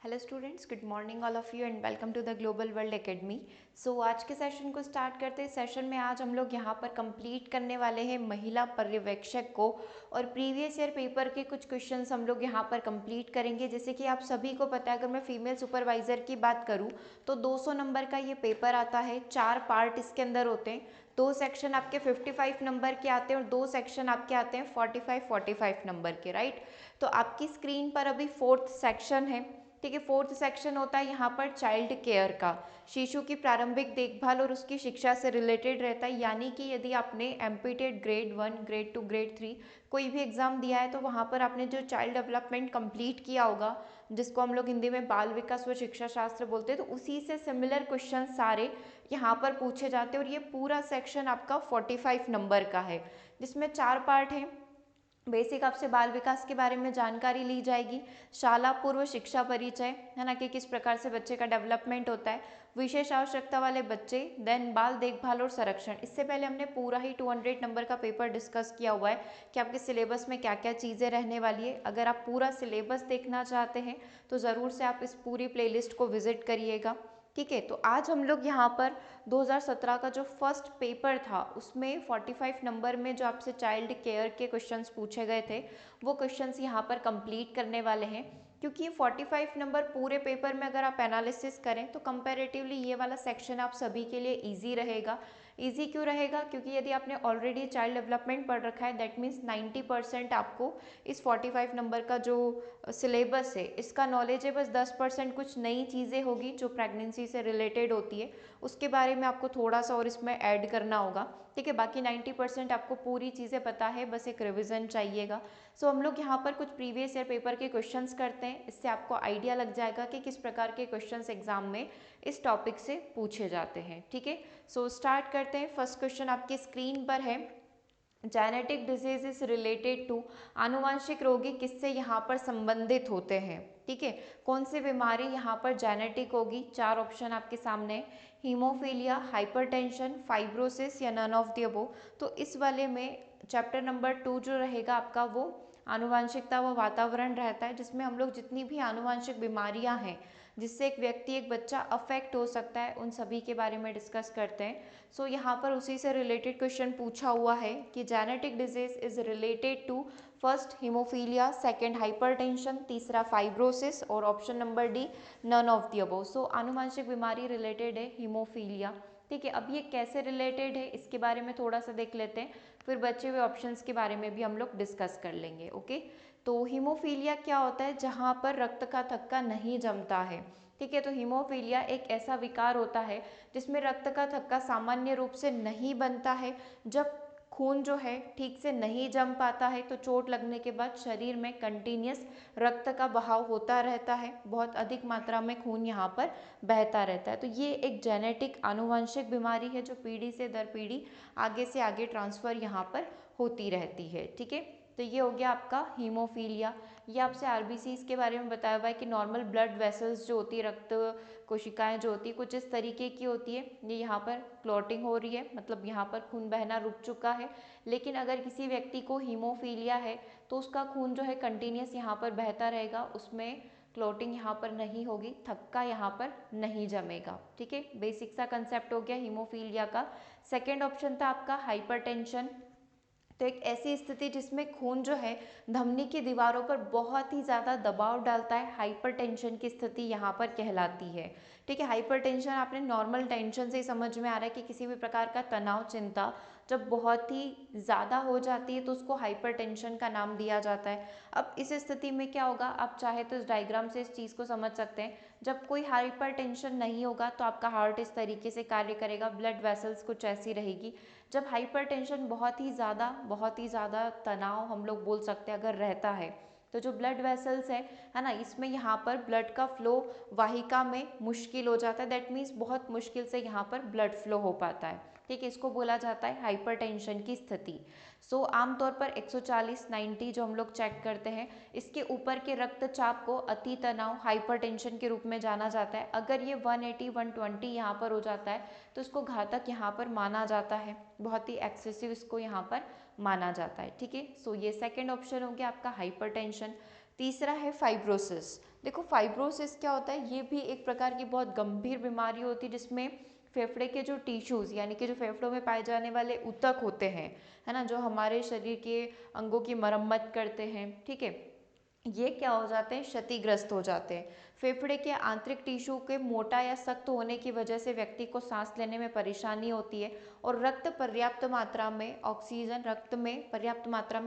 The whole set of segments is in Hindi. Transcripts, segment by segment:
Hello students, good morning all of you and welcome to the global world academy. So आज के सेशन को स्टार्ट करते हैं। सेशन में आज हम लोग यहाँ पर कंप्लीट करने वाले हैं महिला पर्यवेक्षक को, और प्रीवियस ईयर पेपर के कुछ क्वेश्चंस हम लोग यहाँ पर कंप्लीट करेंगे। जैसे कि आप सभी को पता है, अगर मैं फीमेल सुपरवाइज़र की बात करूँ तो 200 नंबर का ये पेपर आता है। 4 पार्ट इसके अंदर होते हैं। 2 सेक्शन आपके 55 नंबर के आते हैं और 2 सेक्शन आपके आते हैं 45 नंबर के, राइट। तो आपकी स्क्रीन पर अभी 4th सेक्शन है, ठीक है। 4th सेक्शन होता है यहाँ पर चाइल्ड केयर का, शिशु की प्रारंभिक देखभाल और उसकी शिक्षा से रिलेटेड रहता है। यानी कि यदि आपने एमपीटेड ग्रेड 1, ग्रेड 2, ग्रेड 3 कोई भी एग्जाम दिया है तो वहाँ पर आपने जो चाइल्ड डेवलपमेंट कंप्लीट किया होगा, जिसको हम लोग हिंदी में बाल विकास व शिक्षा शास्त्र बोलते हैं, तो उसी से सिमिलर क्वेश्चन सारे यहाँ पर पूछे जाते हैं। और ये पूरा सेक्शन आपका 45 नंबर का है, जिसमें 4 पार्ट हैं। बेसिक आपसे बाल विकास के बारे में जानकारी ली जाएगी, शाला पूर्व शिक्षा परिचय है ना, कि किस प्रकार से बच्चे का डेवलपमेंट होता है, विशेष आवश्यकता वाले बच्चे, देन बाल देखभाल और संरक्षण। इससे पहले हमने पूरा ही 200 नंबर का पेपर डिस्कस किया हुआ है कि आपके सिलेबस में क्या क्या चीज़ें रहने वाली है। अगर आप पूरा सिलेबस देखना चाहते हैं तो ज़रूर से आप इस पूरी प्लेलिस्ट को विजिट करिएगा, ठीक है। तो आज हम लोग यहाँ पर 2017 का जो फर्स्ट पेपर था उसमें 45 नंबर में जो आपसे चाइल्ड केयर के क्वेश्चंस पूछे गए थे, वो क्वेश्चंस यहाँ पर कंप्लीट करने वाले हैं। क्योंकि ये 45 नंबर पूरे पेपर में अगर आप एनालिसिस करें तो कंपैरेटिवली ये वाला सेक्शन आप सभी के लिए इजी रहेगा। इजी क्यों रहेगा? क्योंकि यदि आपने ऑलरेडी चाइल्ड डेवलपमेंट पढ़ रखा है, दैट मीन्स 90% आपको इस 45 नंबर का जो सिलेबस है इसका नॉलेज है। बस 10% कुछ नई चीज़ें होगी जो प्रेगनेंसी से रिलेटेड होती है, उसके बारे में आपको थोड़ा सा और इसमें ऐड करना होगा, ठीक है। बाकी 90% आपको पूरी चीज़ें पता है, बस एक रिवीजन चाहिएगा। सो हम लोग यहाँ पर कुछ प्रीवियस ईयर पेपर के क्वेश्चंस करते हैं, इससे आपको आइडिया लग जाएगा कि किस प्रकार के क्वेश्चंस एग्जाम में इस टॉपिक से पूछे जाते हैं, ठीक है। सो स्टार्ट करते हैं। फर्स्ट क्वेश्चन आपकी स्क्रीन पर है, genetic disease is related to, आनुवांशिक रोगी किससे यहाँ पर संबंधित होते हैं, ठीक है। कौन सी बीमारी यहाँ पर जेनेटिक होगी? 4 ऑप्शन आपके सामने है, हीमोफीलिया, हाइपरटेंशन, फाइब्रोसिस या नन ऑफ द अबोव। तो इस वाले में चैप्टर नंबर 2 जो रहेगा आपका वो आनुवांशिकता व वातावरण रहता है, जिसमें हम लोग जितनी भी आनुवांशिक बीमारियां हैं जिससे एक व्यक्ति, एक बच्चा अफेक्ट हो सकता है, उन सभी के बारे में डिस्कस करते हैं। सो यहाँ पर उसी से रिलेटेड क्वेश्चन पूछा हुआ है कि genetic disease is related to, first haemophilia, second hypertension, तीसरा फाइब्रोसिस और option number D none of the above. So आनुवांशिक बीमारी रिलेटेड है हीमोफीलिया, ठीक है। अब ये कैसे रिलेटेड है इसके बारे में थोड़ा सा देख लेते हैं, फिर बचे हुए ऑप्शंस के बारे में भी हम लोग डिस्कस कर लेंगे, ओके। तो हीमोफीलिया क्या होता है? जहाँ पर रक्त का थक्का नहीं जमता है, ठीक है। तो हीमोफीलिया एक ऐसा विकार होता है जिसमें रक्त का थक्का सामान्य रूप से नहीं बनता है। जब खून जो है ठीक से नहीं जम पाता है तो चोट लगने के बाद शरीर में कंटिन्यूस रक्त का बहाव होता रहता है, बहुत अधिक मात्रा में खून यहाँ पर बहता रहता है। तो ये एक जेनेटिक आनुवंशिक बीमारी है जो पीढ़ी से दर पीढ़ी आगे से आगे ट्रांसफर यहाँ पर होती रहती है, ठीक है। तो ये हो गया आपका हीमोफीलिया। ये आपसे आरबीसीज के बारे में बताया हुआ है कि नॉर्मल ब्लड वेसल्स जो होती है, रक्त कोशिकाएं जो होती है, कुछ इस तरीके की होती है। ये यहाँ पर क्लॉटिंग हो रही है, मतलब यहाँ पर खून बहना रुक चुका है। लेकिन अगर किसी व्यक्ति को हीमोफीलिया है तो उसका खून जो है कंटिन्यूस यहाँ पर बहता रहेगा, उसमें क्लॉटिंग यहाँ पर नहीं होगी, थक्का यहाँ पर नहीं जमेगा, ठीक है। बेसिक सा कंसेप्ट हो गया हीमोफीलिया का। सेकेंड ऑप्शन था आपका हाइपरटेंशन। तो एक ऐसी स्थिति जिसमें खून जो है धमनी की दीवारों पर बहुत ही ज़्यादा दबाव डालता है, हाइपरटेंशन की स्थिति यहाँ पर कहलाती है, ठीक है। हाइपरटेंशन आपने नॉर्मल टेंशन से ही समझ में आ रहा है कि किसी भी प्रकार का तनाव, चिंता जब बहुत ही ज़्यादा हो जाती है तो उसको हाइपरटेंशन का नाम दिया जाता है। अब इस स्थिति में क्या होगा, आप चाहे तो इस डायग्राम से इस चीज़ को समझ सकते हैं। जब कोई हाइपरटेंशन नहीं होगा तो आपका हार्ट इस तरीके से कार्य करेगा, ब्लड वेसल्स कुछ ऐसी रहेगी। जब हाइपरटेंशन बहुत ही ज़्यादा तनाव हम लोग बोल सकते हैं अगर रहता है, तो जो ब्लड वेसल्स है ना, इसमें यहाँ पर ब्लड का फ्लो वाहिका में मुश्किल हो जाता है। दैट मीन्स बहुत मुश्किल से यहाँ पर ब्लड फ्लो हो पाता है, ठीक है। इसको बोला जाता है हाइपरटेंशन की स्थिति। सो आमतौर पर 140, 90 जो हम लोग चेक करते हैं, इसके ऊपर के रक्तचाप को अति तनाव हाइपरटेंशन के रूप में जाना जाता है। अगर ये 180, 120 यहाँ पर हो जाता है तो इसको घातक यहाँ पर माना जाता है, बहुत ही एक्सेसिव इसको यहाँ पर माना जाता है, ठीक है। सो ये सेकंड ऑप्शन हो गया आपका हाइपरटेंशन। तीसरा है फाइब्रोसिस। देखो फाइब्रोसिस क्या होता है, ये भी एक प्रकार की बहुत गंभीर बीमारी होती है जिसमें फेफड़े के जो टिश्यूज़ यानी कि जो फेफड़ों में पाए जाने वाले ऊतक होते हैं, है ना, जो हमारे शरीर के अंगों की मरम्मत करते हैं, ठीक है, ये क्या हो जाते हैं, क्षतिग्रस्त हो जाते हैं। फेफड़े के आंतरिक टिश्यू के मोटा या सख्त होने की वजह से व्यक्ति को सांस लेने में परेशानी होती है और रक्त में पर्याप्त मात्रा में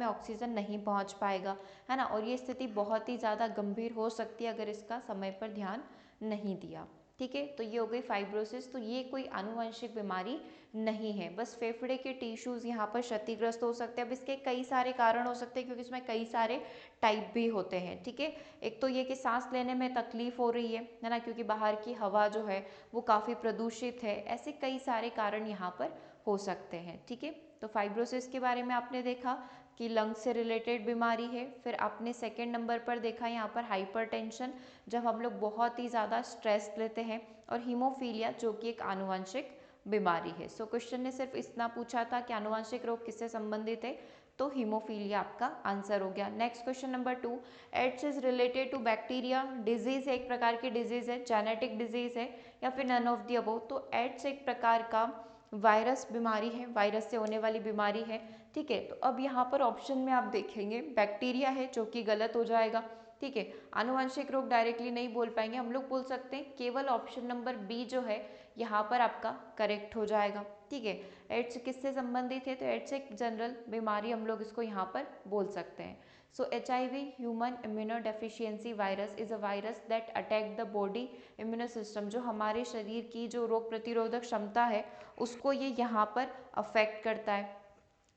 ऑक्सीजन नहीं पहुंच पाएगा, है ना, और ये स्थिति बहुत ही ज़्यादा गंभीर हो सकती है अगर इसका समय पर ध्यान नहीं दिया। ठीक है, तो ये हो गई फाइब्रोसिस। तो ये कोई आनुवंशिक बीमारी नहीं है, बस फेफड़े के टिश्यूज़ यहाँ पर क्षतिग्रस्त हो सकते हैं। अब इसके कई सारे कारण हो सकते हैं क्योंकि इसमें कई सारे टाइप भी होते हैं। ठीक है, एक तो ये कि सांस लेने में तकलीफ हो रही है ना, क्योंकि बाहर की हवा जो है वो काफ़ी प्रदूषित है। ऐसे कई सारे कारण यहाँ पर हो सकते हैं। ठीक है, तो फाइब्रोसिस के बारे में आपने देखा कि लंग से रिलेटेड बीमारी है। फिर आपने सेकेंड नंबर पर देखा यहाँ पर हाइपरटेंशन, जब हम लोग बहुत ही ज़्यादा स्ट्रेस लेते हैं, और हीमोफीलिया जो कि एक आनुवंशिक बीमारी है। सो क्वेश्चन ने सिर्फ इतना पूछा था कि आनुवंशिक रोग किससे संबंधित है, तो हीमोफीलिया आपका आंसर हो गया। Next question number 2, AIDS is related to bacteria. Disease है, एक प्रकार की डिजीज है, जेनेटिक डिजीज है या फिर नन ऑफ दी अबव। तो एड्स एक प्रकार का वायरस बीमारी है, वायरस से होने वाली बीमारी है। ठीक है, तो अब यहाँ पर ऑप्शन में आप देखेंगे बैक्टीरिया है जो कि गलत हो जाएगा। ठीक है, आनुवंशिक रोग डायरेक्टली नहीं बोल पाएंगे, हम लोग बोल सकते हैं केवल ऑप्शन नंबर बी जो है यहाँ पर आपका करेक्ट हो जाएगा। ठीक है, एड्स किससे संबंधित है, तो एड्स एक जनरल बीमारी हम लोग इसको यहाँ पर बोल सकते हैं। सो HIV human immunodeficiency virus is a virus that attack the body immuno system. जो हमारे शरीर की जो रोग प्रतिरोधक क्षमता है उसको ये यहाँ पर अफेक्ट करता है।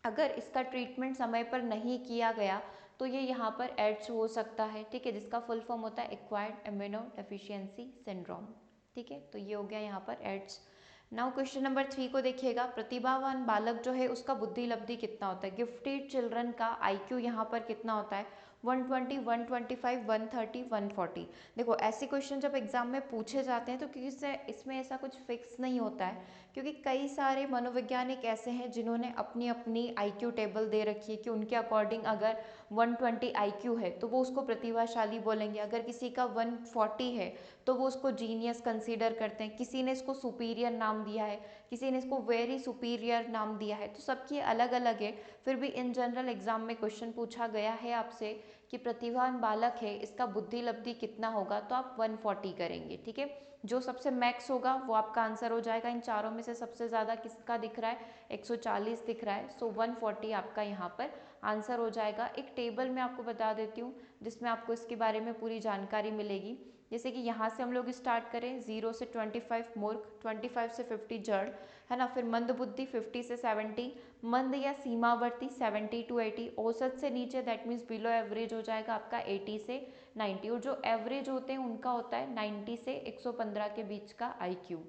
अगर इसका ट्रीटमेंट समय पर नहीं किया गया तो ये यहाँ पर एड्स हो सकता है। ठीक है, जिसका फुल फॉर्म होता है एक्वायर्ड इम्यूनो डेफिशिएंसी सिंड्रोम। ठीक है, तो ये हो गया यहाँ पर एड्स। नाउ क्वेश्चन नंबर 3 को देखिएगा, प्रतिभावान बालक जो है उसका बुद्धि लब्धि कितना होता है। गिफ्टेड चिल्ड्रन का IQ यहाँ पर कितना होता है, 120, 125, 130, 140। देखो ऐसे क्वेश्चन जब एग्जाम में पूछे जाते हैं तो क्योंकि इसमें ऐसा कुछ फिक्स नहीं होता है, क्योंकि कई सारे मनोवैज्ञानिक ऐसे हैं जिन्होंने अपनी अपनी IQ टेबल दे रखी है कि उनके अकॉर्डिंग अगर 120 IQ है तो वो उसको प्रतिभाशाली बोलेंगे, अगर किसी का 140 है तो वो उसको जीनियस कंसीडर करते हैं, किसी ने इसको सुपीरियर नाम दिया है, किसी ने इसको वेरी सुपीरियर नाम दिया है, तो सबकी अलग अलग है। फिर भी इन जनरल एग्जाम में क्वेश्चन पूछा गया है आपसे कि प्रतिभावान बालक है इसका बुद्धि लब्धि कितना होगा, तो आप 140 करेंगे। ठीक है, जो सबसे मैक्स होगा वो आपका आंसर हो जाएगा। इन चारों में से सबसे ज़्यादा किसका दिख रहा है, 140 दिख रहा है। सो 140 आपका यहाँ पर आंसर हो जाएगा। एक टेबल मैं आपको बता देती हूँ जिसमें आपको इसके बारे में पूरी जानकारी मिलेगी। जैसे कि यहाँ से हम लोग स्टार्ट करें, 0 से 25 मूर्ख, 25 से 50 जड़, है ना, फिर मंद बुद्धि 50 से 70, मंद या सीमावर्ती 70 to 80, औसत से नीचे दैट मीन्स बिलो एवरेज हो जाएगा आपका 80 से 90, और जो एवरेज होते हैं उनका होता है 90 से 115 के बीच का IQ।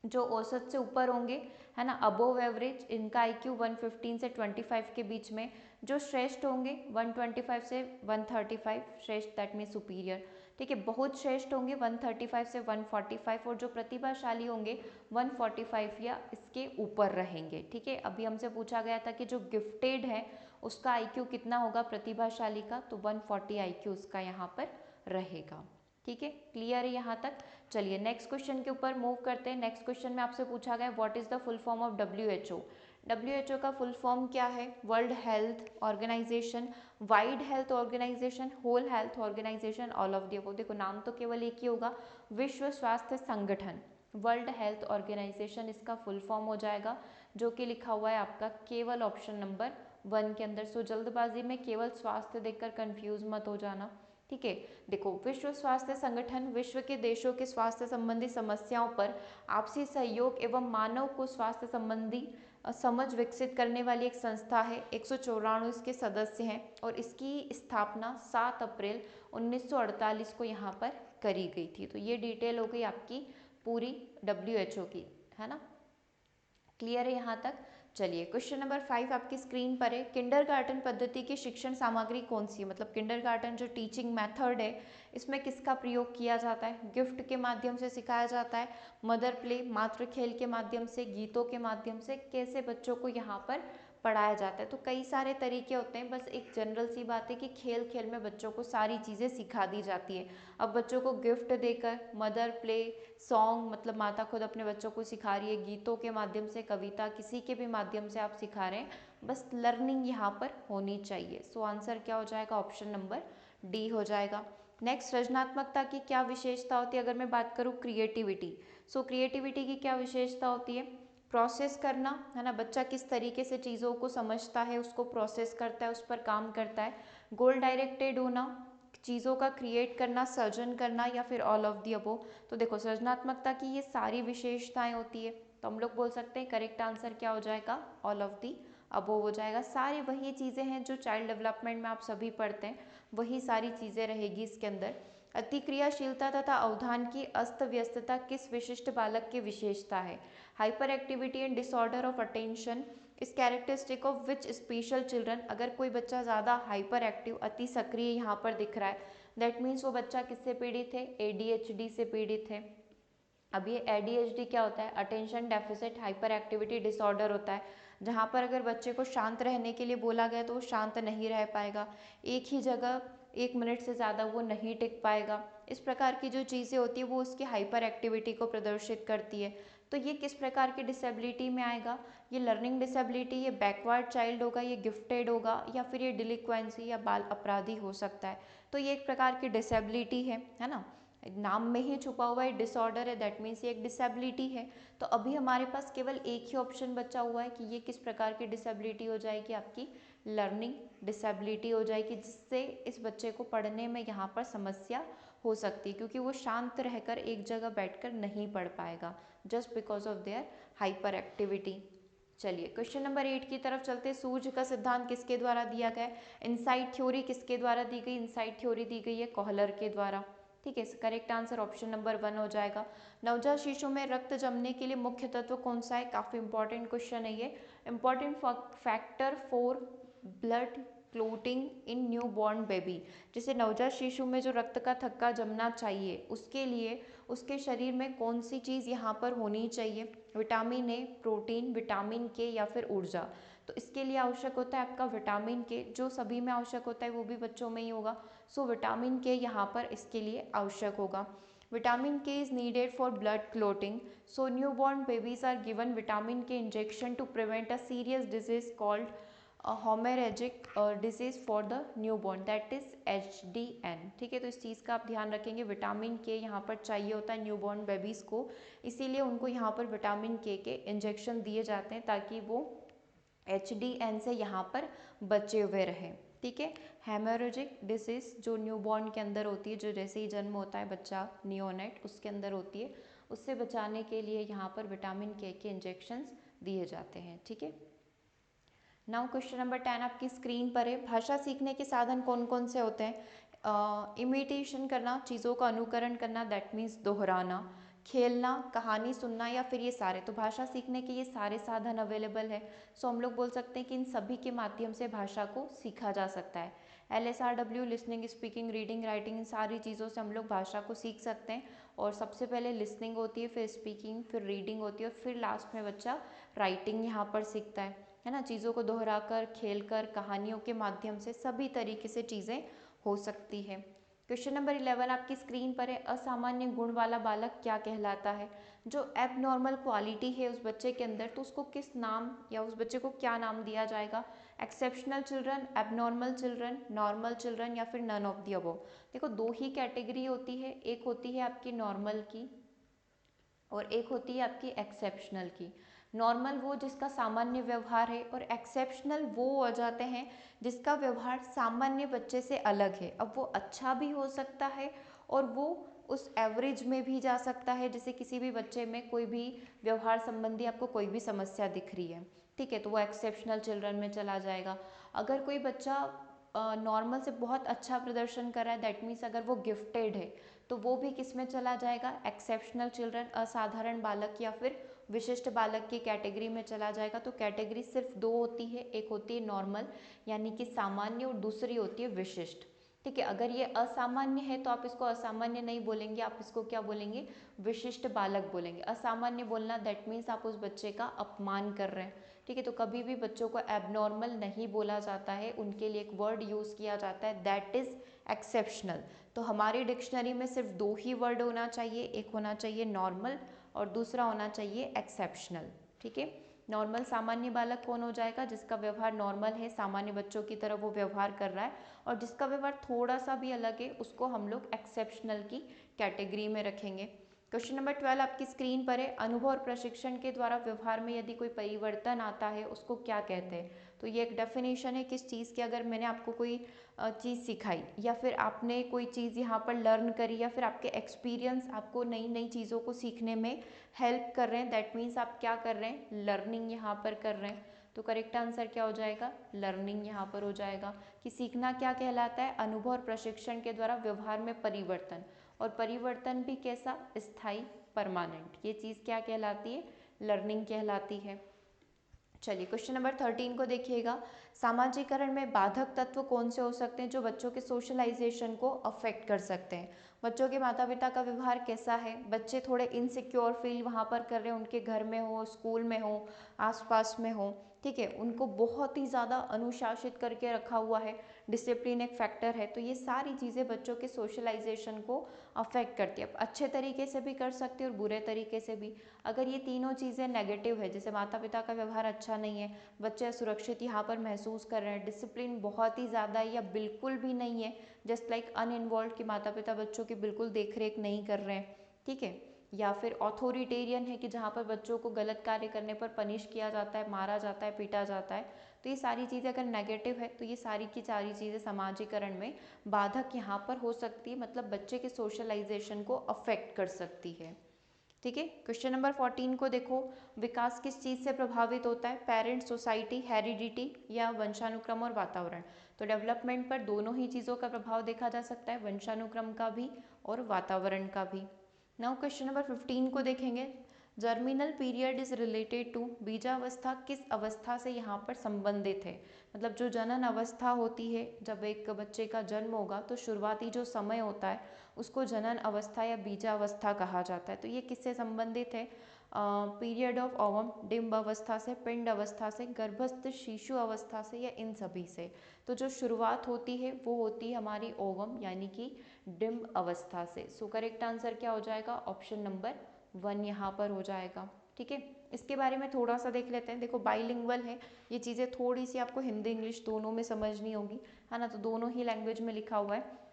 जो औसत से ऊपर होंगे, है ना, अबोव एवरेज, इनका IQ 115 से 25 के बीच में। जो श्रेष्ठ होंगे 125 से 135, श्रेष्ठ दैट मीन सुपीरियर। ठीक है, बहुत श्रेष्ठ होंगे 135 से 145, और जो प्रतिभाशाली होंगे 145 या इसके ऊपर रहेंगे। ठीक है, अभी हमसे पूछा गया था कि जो गिफ्टेड है उसका IQ कितना होगा प्रतिभाशाली का, तो 140 IQ उसका यहाँ पर रहेगा। ठीक है, क्लियर है यहाँ तक। चलिए नेक्स्ट क्वेश्चन के ऊपर मूव करते हैं। नेक्स्ट क्वेश्चन में आपसे पूछा गया what is the full form of WHO। WHO का फुल फॉर्म क्या है, world health organization, wide health organization, whole health organization, all of the above. देखो नाम तो केवल एक ही होगा, विश्व स्वास्थ्य संगठन, वर्ल्ड हेल्थ ऑर्गेनाइजेशन इसका फुल फॉर्म हो जाएगा, जो कि लिखा हुआ है आपका केवल ऑप्शन नंबर 1 के अंदर। सो जल्दबाजी में केवल स्वास्थ्य देखकर कंफ्यूज मत हो जाना। ठीक है, देखो विश्व स्वास्थ्य संगठन विश्व के देशों के स्वास्थ्य संबंधी समस्याओं पर आपसी सहयोग एवं मानव को स्वास्थ्य संबंधी समझ विकसित करने वाली एक संस्था है। 194 इसके सदस्य हैं और इसकी स्थापना 7 अप्रैल 1948 को यहाँ पर करी गई थी। तो ये डिटेल हो गई आपकी पूरी WHO की, है ना, क्लियर है यहाँ तक। चलिए क्वेश्चन नंबर 5 आपकी स्क्रीन पर है, किंडरगार्टन पद्धति की शिक्षण सामग्री कौन सी है। मतलब किंडरगार्टन जो टीचिंग मेथड है इसमें किसका प्रयोग किया जाता है, गिफ्ट के माध्यम से सिखाया जाता है, मदर प्ले मातृ खेल के माध्यम से, गीतों के माध्यम से, कैसे बच्चों को यहाँ पर पढ़ाया जाता है। तो कई सारे तरीके होते हैं, बस एक जनरल सी बात है कि खेल खेल में बच्चों को सारी चीज़ें सिखा दी जाती है। अब बच्चों को गिफ्ट देकर, मदर प्ले सॉन्ग, मतलब माता खुद अपने बच्चों को सिखा रही है, गीतों के माध्यम से, कविता, किसी के भी माध्यम से आप सिखा रहे हैं, बस लर्निंग यहाँ पर होनी चाहिए। सो आंसर क्या हो जाएगा? ऑप्शन नंबर डी हो जाएगा। नेक्स्ट, सृजनात्मकता की क्या विशेषता होती है? अगर मैं बात करूँ क्रिएटिविटी, सो क्रिएटिविटी की क्या विशेषता होती है? प्रोसेस करना, है ना, बच्चा किस तरीके से चीज़ों को समझता है, उसको प्रोसेस करता है, उस पर काम करता है। गोल डायरेक्टेड होना, चीज़ों का क्रिएट करना, सर्जन करना, या फिर ऑल ऑफ दी अबोव। तो देखो, सृजनात्मकता की ये सारी विशेषताएं होती है, तो हम लोग बोल सकते हैं करेक्ट आंसर क्या हो जाएगा? ऑल ऑफ दी अबोव हो जाएगा। सारी वही चीज़ें हैं जो चाइल्ड डेवलपमेंट में आप सभी पढ़ते हैं, वही सारी चीज़ें रहेगी इसके अंदर। अतिक्रियाशीलता तथा अवधान की अस्त व्यस्तता किस विशिष्ट बालक की विशेषता है? Hyperactivity and disorder of attention is characteristic of which special children. अगर कोई बच्चा ज़्यादा हाइपर एक्टिव, अति सक्रिय यहाँ पर दिख रहा है, दैट मीन्स वो बच्चा किससे पीड़ित है? ADHD से पीड़ित है। अब ये ADHD क्या होता है? Attention deficit hyper activity disorder होता है, जहाँ पर अगर बच्चे को शांत रहने के लिए बोला गया तो वो शांत नहीं रह पाएगा, एक ही जगह 1 मिनट से ज़्यादा वो नहीं टिक पाएगा। इस प्रकार की जो चीज़ें होती है वो उसकी हाइपर एक्टिविटी को प्रदर्शित करती है। तो ये किस प्रकार की डिसेबिलिटी में आएगा? ये लर्निंग डिसेबिलिटी, ये बैकवर्ड चाइल्ड होगा, ये गिफ्टेड होगा, या फिर ये डिलिक्वेंसी या बाल अपराधी हो सकता है। तो ये एक प्रकार की डिसेबिलिटी है ना, नाम में ही छुपा हुआ है, डिसऑर्डर है, दैट मीन्स ये एक डिसेबिलिटी है। तो अभी हमारे पास केवल एक ही ऑप्शन बचा हुआ है कि ये किस प्रकार की डिसेबिलिटी हो जाएगी? आपकी लर्निंग डिसेबिलिटी हो जाएगी, जिससे इस बच्चे को पढ़ने में यहाँ पर समस्या हो सकती है, क्योंकि वो शांत रहकर एक जगह बैठकर नहीं पढ़ पाएगा, just because of their hyper activity. चलिए क्वेश्चन नंबर 8 की तरफ चलते हैं। सूझ का सिद्धांत किसके द्वारा दिया गया है? इनसाइट थ्योरी किसके द्वारा दी गई? इनसाइट थ्योरी दी गई है कोहलर के द्वारा। ठीक है, करेक्ट आंसर ऑप्शन नंबर 1 हो जाएगा। नवजात शिशु में रक्त जमने के लिए मुख्य तत्व कौन सा है? काफी इंपॉर्टेंट क्वेश्चन है ये। Important factor for blood clotting in new born baby, जैसे नवजात शिशु में जो रक्त का थक्का जमना चाहिए, उसके लिए उसके शरीर में कौन सी चीज़ यहाँ पर होनी चाहिए? विटामिन ए, प्रोटीन, विटामिन के, या फिर ऊर्जा। तो इसके लिए आवश्यक होता है आपका विटामिन के, जो सभी में आवश्यक होता है वो भी बच्चों में ही होगा। सो विटामिन के यहाँ पर इसके लिए आवश्यक होगा। Vitamin K is needed for blood clotting, so newborn babies are given vitamin K injection to prevent a serious disease called haemorrhagic disease for the newborn, that is HDN। ठीक है, तो इस चीज़ का आप ध्यान रखेंगे, विटामिन के यहाँ पर चाहिए होता है न्यू बॉर्न बेबीज़ को, इसीलिए उनको यहाँ पर विटामिन के इंजेक्शन दिए जाते हैं ताकि वो HDN से यहाँ पर बचे हुए रहें। ठीक है, हेमोरेजिक डिसीज जो न्यूबॉर्न के अंदर होती है, जो जैसे ही जन्म होता है बच्चा नियोनेट उसके अंदर होती है, उससे बचाने के लिए यहाँ पर विटामिन के इंजेक्शंस दिए जाते हैं। ठीक है, नाउ क्वेश्चन नंबर 10 आपकी स्क्रीन पर है। भाषा सीखने के साधन कौन कौन से होते हैं? इमिटेशन करना, चीज़ों का अनुकरण करना, दैट मीन्स दोहराना, खेलना, कहानी सुनना, या फिर ये सारे। तो भाषा सीखने के ये सारे साधन अवेलेबल है। सो हम लोग बोल सकते हैं कि इन सभी के माध्यम से भाषा को सीखा जा सकता है। LSRW, listening, speaking, reading, writing, इन सारी चीज़ों से हम लोग भाषा को सीख सकते हैं। और सबसे पहले लिसनिंग होती है, फिर स्पीकिंग, फिर रीडिंग होती है, और फिर लास्ट में बच्चा राइटिंग यहाँ पर सीखता है ना। चीज़ों को दोहराकर, खेलकर, कहानियों के माध्यम से सभी तरीके से चीज़ें हो सकती है। क्वेश्चन नंबर 11 आपकी स्क्रीन पर है। असामान्य गुण वाला बालक क्या कहलाता है? जो एबनॉर्मल क्वालिटी है उस बच्चे के अंदर, तो उसको किस नाम या उस बच्चे को क्या नाम दिया जाएगा? Exceptional children, abnormal children, normal children, या फिर नन ऑफ दी अबव। देखो, दो ही कैटेगरी होती है, एक होती है आपकी नॉर्मल की और एक होती है आपकी एक्सेप्शनल की। नॉर्मल वो जिसका सामान्य व्यवहार है, और एक्सेप्शनल वो हो जाते हैं जिसका व्यवहार सामान्य बच्चे से अलग है। अब वो अच्छा भी हो सकता है और वो उस एवरेज में भी जा सकता है, जैसे किसी भी बच्चे में कोई भी व्यवहार संबंधी आपको कोई भी समस्या दिख रही है, ठीक है, तो वो एक्सेप्शनल चिल्ड्रन में चला जाएगा। अगर कोई बच्चा नॉर्मल से बहुत अच्छा प्रदर्शन कर रहा है, दैट मीन्स अगर वो गिफ्टेड है, तो वो भी किस में चला जाएगा? एक्सेप्शनल चिल्ड्रन, असाधारण बालक या फिर विशिष्ट बालक की कैटेगरी में चला जाएगा। तो कैटेगरी सिर्फ दो होती है, एक होती है नॉर्मल यानी कि सामान्य, और दूसरी होती है विशिष्ट। ठीक है, अगर ये असामान्य है तो आप इसको असामान्य नहीं बोलेंगे, आप इसको क्या बोलेंगे? विशिष्ट बालक बोलेंगे। असामान्य बोलना दैट मीन्स आप उस बच्चे का अपमान कर रहे हैं, ठीक है। तो कभी भी बच्चों को एबनॉर्मल नहीं बोला जाता है, उनके लिए एक वर्ड यूज़ किया जाता है दैट इज़ एक्सेप्शनल। तो हमारी डिक्शनरी में सिर्फ 2 ही वर्ड होना चाहिए, एक होना चाहिए नॉर्मल और दूसरा होना चाहिए एक्सेप्शनल। ठीक है। नॉर्मल सामान्य बालक कौन हो जाएगा, जिसका व्यवहार नॉर्मल है, सामान्य बच्चों की तरह वो व्यवहार कर रहा है, और जिसका व्यवहार थोड़ा सा भी अलग है उसको हम लोग एक्सेप्शनल की कैटेगरी में रखेंगे। क्वेश्चन नंबर 12 आपकी स्क्रीन पर है। अनुभव और प्रशिक्षण के द्वारा व्यवहार में यदि कोई परिवर्तन आता है उसको क्या कहते हैं। तो ये एक डेफिनेशन है किस चीज़ की, अगर मैंने आपको कोई चीज़ सिखाई या फिर आपने कोई चीज़ यहाँ पर लर्न करी या फिर आपके एक्सपीरियंस आपको नई नई चीज़ों को सीखने में हेल्प कर रहे हैं, दैट मीन्स आप क्या कर रहे हैं, लर्निंग यहाँ पर कर रहे हैं। तो करेक्ट आंसर क्या हो जाएगा, लर्निंग यहाँ पर हो जाएगा। कि सीखना क्या कहलाता है, अनुभव और प्रशिक्षण के द्वारा व्यवहार में परिवर्तन, और परिवर्तन भी कैसा, स्थायी, परमानेंट। ये चीज़ क्या कहलाती है, लर्निंग कहलाती है। चलिए क्वेश्चन नंबर 13 को देखिएगा। सामाजिकरण में बाधक तत्व कौन से हो सकते हैं जो बच्चों के सोशलाइजेशन को अफेक्ट कर सकते हैं। बच्चों के माता पिता का व्यवहार कैसा है, बच्चे थोड़े इनसिक्योर फील वहाँ पर कर रहे हैं, उनके घर में हो, स्कूल में हो, आसपास में हो, ठीक है, उनको बहुत ही ज़्यादा अनुशासित करके रखा हुआ है, डिसिप्लिन एक फैक्टर है। तो ये सारी चीज़ें बच्चों के सोशलाइजेशन को अफेक्ट करती है। अच्छे तरीके से भी कर सकते हैं और बुरे तरीके से भी। अगर ये तीनों चीज़ें नेगेटिव है, जैसे माता पिता का व्यवहार अच्छा नहीं है, बच्चे असुरक्षित यहाँ पर महसूस कर रहे हैं, डिसिप्लिन बहुत ही ज़्यादा है या बिल्कुल भी नहीं है, जस्ट लाइक अनइन्वॉल्व कि माता पिता बच्चों की बिल्कुल देख रेख नहीं कर रहे हैं, ठीक है, या फिर ऑथोरिटेरियन है कि जहाँ पर बच्चों को गलत कार्य करने पर पनिश किया जाता है, मारा जाता है, पीटा जाता है। तो ये सारी चीज़ें अगर नेगेटिव है तो ये सारी की सारी चीज़ें समाजीकरण में बाधक यहाँ पर हो सकती है, मतलब बच्चे के सोशलाइजेशन को अफेक्ट कर सकती है। ठीक है। क्वेश्चन नंबर 14 को देखो। विकास किस चीज़ से प्रभावित होता है, पेरेंट्स, सोसाइटी, हेरिडिटी या वंशानुक्रम और वातावरण। तो डेवलपमेंट पर दोनों ही चीज़ों का प्रभाव देखा जा सकता है, वंशानुक्रम का भी और वातावरण का भी। नाउ क्वेश्चन नंबर 15 को देखेंगे। Germinal period is related to, बीजावस्था किस अवस्था से यहाँ पर संबंधित है। मतलब जो जनन अवस्था होती है, जब एक बच्चे का जन्म होगा तो शुरुआती जो समय होता है उसको जनन अवस्था या बीजावस्था कहा जाता है। तो ये किससे संबंधित है, पीरियड ऑफ ओवम, डिम्ब अवस्था से, पिंड अवस्था से, गर्भस्थ शिशु अवस्था से, या इन सभी से। तो जो शुरुआत होती है वो होती है हमारी ओवम यानी कि डिम्ब अवस्था से। सो करेक्ट आंसर क्या हो जाएगा, ऑप्शन नंबर 1 यहाँ पर हो जाएगा। ठीक है। इसके बारे में थोड़ा सा देख लेते हैं। देखो बाइलिंगुअल है, ये चीज़ें थोड़ी सी आपको हिंदी इंग्लिश दोनों में समझनी होगी, है ना, तो दोनों ही लैंग्वेज में लिखा हुआ है।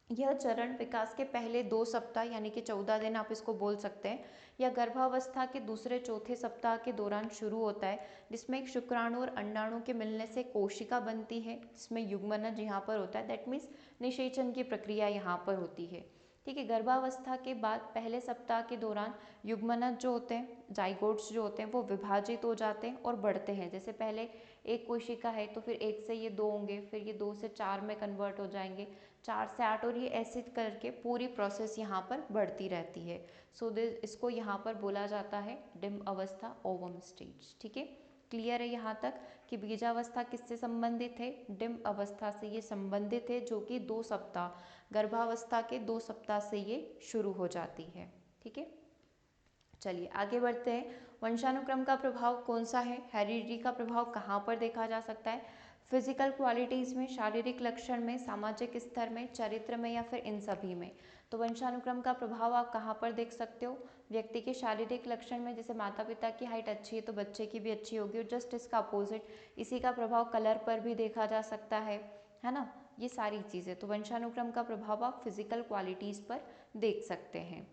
यह चरण विकास के पहले 2 सप्ताह यानी कि 14 दिन आप इसको बोल सकते हैं, या गर्भावस्था के दूसरे चौथे सप्ताह के दौरान शुरू होता है, जिसमें एक शुक्राणु और अंडाणु के मिलने से कोशिका बनती है, जिसमें युग्मनज यहाँ पर होता है, दैट मीन्स निषेचन की प्रक्रिया यहाँ पर होती है। ठीक है। गर्भावस्था के बाद पहले सप्ताह के दौरान युग्मनज जो होते हैं, जाइगोट्स जो होते हैं, वो विभाजित हो जाते हैं और बढ़ते हैं। जैसे पहले एक कोशिका है तो फिर 1 से ये 2 होंगे, फिर ये 2 से 4 में कन्वर्ट हो जाएंगे, 4 से 8, और ये ऐसे करके पूरी प्रोसेस यहाँ पर बढ़ती रहती है। सो इसको यहाँ पर बोला जाता है डिम्ब अवस्था, ओवम स्टेज। ठीक है। क्लियर है यहाँ तक कि बीजावस्था किससे संबंधित है, डिम्ब अवस्था से ये संबंधित है, जो कि 2 सप्ताह, गर्भावस्था के 2 सप्ताह से ये शुरू हो जाती है। ठीक है। चलिए आगे बढ़ते हैं। वंशानुक्रम का प्रभाव कौन सा है, हेरिडिटी का प्रभाव कहाँ पर देखा जा सकता है, फिजिकल क्वालिटीज़ में, शारीरिक लक्षण में, सामाजिक स्तर में, चरित्र में, या फिर इन सभी में। तो वंशानुक्रम का प्रभाव आप कहाँ पर देख सकते हो, व्यक्ति के शारीरिक लक्षण में, जैसे माता पिता की हाइट अच्छी है तो बच्चे की भी अच्छी होगी, और जस्ट इसका अपोजिट इसी का प्रभाव कलर पर भी देखा जा सकता है ना, ये सारी चीज़ें। तो वंशानुक्रम का प्रभाव आप फिजिकल क्वालिटीज़ पर देख सकते हैं।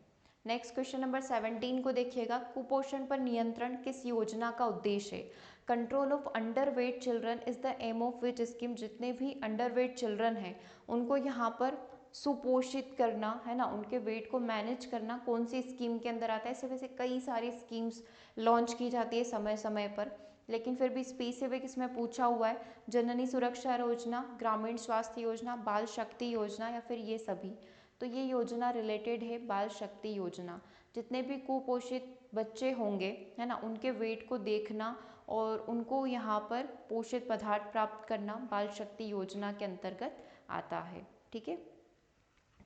नेक्स्ट क्वेश्चन नंबर 17 को देखिएगा। कुपोषण पर नियंत्रण किस योजना का उद्देश्य है, control of underweight children is the aim of which scheme. जितने भी अंडरवेट चिल्ड्रन हैं उनको यहाँ पर सुपोषित करना, है ना, उनके वेट को मैनेज करना कौन सी स्कीम के अंदर आता है। ऐसे वैसे कई सारी स्कीम्स लॉन्च की जाती है समय समय पर, लेकिन फिर भी स्पेसिफिक इसमें पूछा हुआ है जननी सुरक्षा योजना, ग्रामीण स्वास्थ्य योजना, बाल शक्ति योजना, या फिर ये सभी। तो ये योजना रिलेटेड है बाल शक्ति योजना। जितने भी कुपोषित बच्चे होंगे, है ना, उनके वेट को देखना और उनको यहाँ पर पोषित पदार्थ प्राप्त करना बाल शक्ति योजना के अंतर्गत आता है। ठीक है।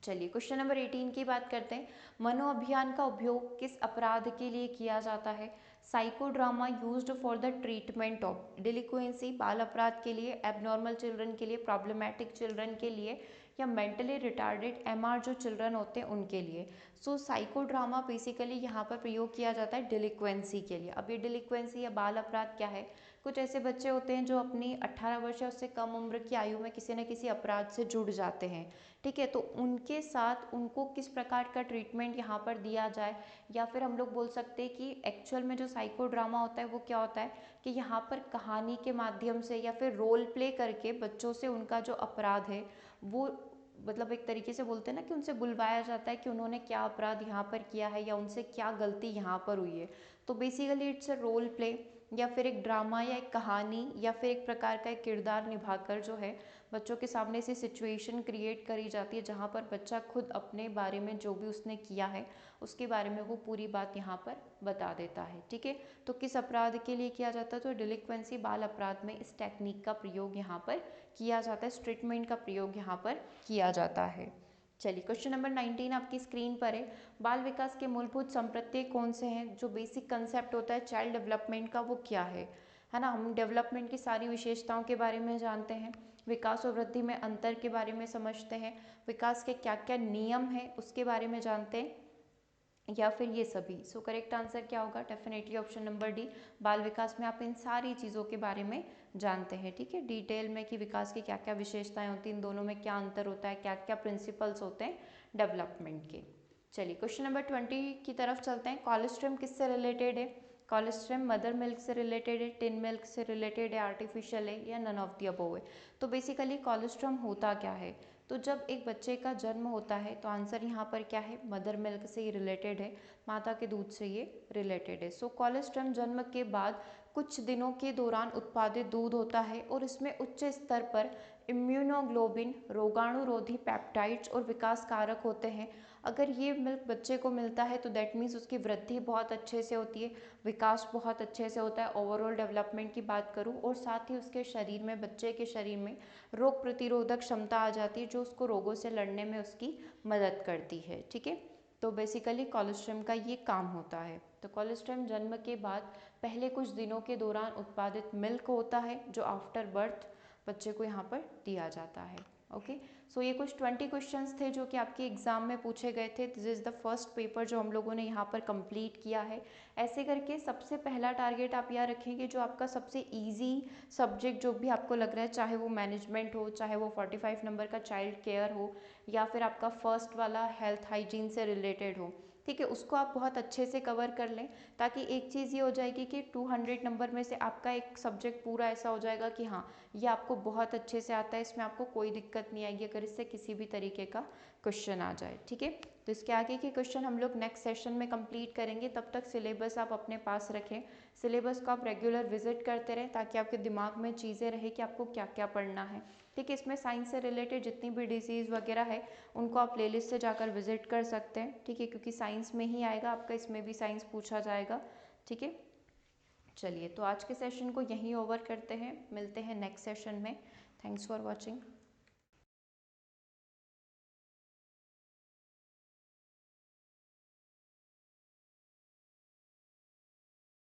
चलिए क्वेश्चन नंबर 18 की बात करते हैं। मनो अभियान का उपयोग किस अपराध के लिए किया जाता है, psychodrama used for the treatment of delinquency, बाल अपराध के लिए, एबनॉर्मल चिल्ड्रन के लिए, प्रॉब्लमैटिक चिल्ड्रन के लिए, या मेंटली रिटार्डेड एमआर जो चिल्ड्रन होते हैं उनके लिए। सो साइको ड्रामा बेसिकली यहाँ पर प्रयोग किया जाता है डिलिक्वेंसी के लिए। अब ये डिलिक्वेंसी या बाल अपराध क्या है? कुछ ऐसे बच्चे होते हैं जो अपनी 18 वर्ष या उससे कम उम्र की आयु में किसी न किसी अपराध से जुड़ जाते हैं, ठीक है। तो उनके साथ उनको किस प्रकार का ट्रीटमेंट यहाँ पर दिया जाए, या फिर हम लोग बोल सकते हैं कि एक्चुअल में जो साइको ड्रामा होता है वो क्या होता है कि यहाँ पर कहानी के माध्यम से या फिर रोल प्ले करके बच्चों से उनका जो अपराध है वो, मतलब एक तरीके से बोलते हैं ना कि उनसे बुलवाया जाता है कि उन्होंने क्या अपराध यहाँ पर किया है या उनसे क्या गलती यहाँ पर हुई है। तो basically it's a role play, या फिर एक ड्रामा या एक कहानी या फिर एक प्रकार का एक किरदार निभाकर जो है बच्चों के सामने से सिचुएशन क्रिएट करी जाती है जहाँ पर बच्चा खुद अपने बारे में जो भी उसने किया है उसके बारे में वो पूरी बात यहाँ पर बता देता है, ठीक है। तो किस अपराध के लिए किया जाता है? तो डिलिक्वेंसी बाल अपराध में इस टेक्निक का प्रयोग यहाँ पर किया जाता है, इस ट्रीटमेंट का प्रयोग यहाँ पर किया जाता है। चलिए क्वेश्चन नंबर 19 आपकी स्क्रीन पर है। बाल विकास के मूलभूत संप्रत्यय कौन से हैं? जो बेसिक कंसेप्ट होता है चाइल्ड डेवलपमेंट का वो क्या है ना। हम डेवलपमेंट की सारी विशेषताओं के बारे में जानते हैं, विकास और वृद्धि में अंतर के बारे में समझते हैं, विकास के क्या क्या नियम हैं उसके बारे में जानते हैं, या फिर ये सभी। सो करेक्ट आंसर क्या होगा? Definitely option number D. बाल विकास में आप इन सारी चीज़ों के बारे में जानते हैं, ठीक है, डिटेल में कि विकास की क्या क्या विशेषताएं होती हैं, इन दोनों में क्या अंतर होता है, क्या क्या प्रिंसिपल्स होते हैं डेवलपमेंट के। चलिए क्वेश्चन नंबर 20 की तरफ चलते हैं। कोलेस्ट्रम किससे रिलेटेड है? कोलेस्ट्रम मदर मिल्क से रिलेटेड है, टिन मिल्क से रिलेटेड है, आर्टिफिशियल है, या नन ऑफ द अबव है? तो बेसिकली कोलेस्ट्रम होता क्या है? तो जब एक बच्चे का जन्म होता है तो आंसर यहाँ पर क्या है? मदर मिल्क से ही रिलेटेड है, माता के दूध से ये रिलेटेड है। सो कोलेस्ट्रम जन्म के बाद कुछ दिनों के दौरान उत्पादित दूध होता है और इसमें उच्च स्तर पर इम्यूनोग्लोबिन, रोगाणुरोधी पेप्टाइड्स और विकास कारक होते हैं। अगर ये मिल्क बच्चे को मिलता है तो दैट मीन्स उसकी वृद्धि बहुत अच्छे से होती है, विकास बहुत अच्छे से होता है, ओवरऑल डेवलपमेंट की बात करूँ, और साथ ही उसके शरीर में, बच्चे के शरीर में रोग प्रतिरोधक क्षमता आ जाती है जो उसको रोगों से लड़ने में उसकी मदद करती है, ठीक है। तो बेसिकली कोलेस्ट्रम का ये काम होता है। तो कोलेस्ट्रम जन्म के बाद पहले कुछ दिनों के दौरान उत्पादित मिल्क होता है जो आफ्टर बर्थ बच्चे को यहाँ पर दिया जाता है। ओके, सो ये कुछ 20 क्वेश्चंस थे जो कि आपके एग्जाम में पूछे गए थे। This is the first paper जो हम लोगों ने यहाँ पर कंप्लीट किया है। ऐसे करके सबसे पहला टारगेट आप याद रखेंगे, जो आपका सबसे इजी सब्जेक्ट जो भी आपको लग रहा है, चाहे वो मैनेजमेंट हो, चाहे वो 45 नंबर का चाइल्ड केयर हो, या फिर आपका फर्स्ट वाला हेल्थ हाइजीन से रिलेटेड हो, ठीक है, उसको आप बहुत अच्छे से कवर कर लें, ताकि एक चीज़ ये हो जाएगी कि 200 नंबर में से आपका एक सब्जेक्ट पूरा ऐसा हो जाएगा कि हाँ ये आपको बहुत अच्छे से आता है, इसमें आपको कोई दिक्कत नहीं आएगी अगर इससे किसी भी तरीके का क्वेश्चन आ जाए, ठीक है। तो इसके आगे के क्वेश्चन हम लोग नेक्स्ट सेशन में कंप्लीट करेंगे। तब तक सिलेबस आप अपने पास रखें, सिलेबस को आप रेगुलर विजिट करते रहें ताकि आपके दिमाग में चीज़ें रहे कि आपको क्या क्या पढ़ना है, ठीक है। इसमें साइंस से रिलेटेड जितनी भी डिजीज़ वगैरह है उनको आप प्लेलिस्ट से जाकर विजिट कर सकते हैं, ठीक है, क्योंकि साइंस में ही आएगा आपका, इसमें भी साइंस पूछा जाएगा, ठीक है। चलिए तो आज के सेशन को यहीं ओवर करते हैं, मिलते हैं नेक्स्ट सेशन में। Thanks for watching.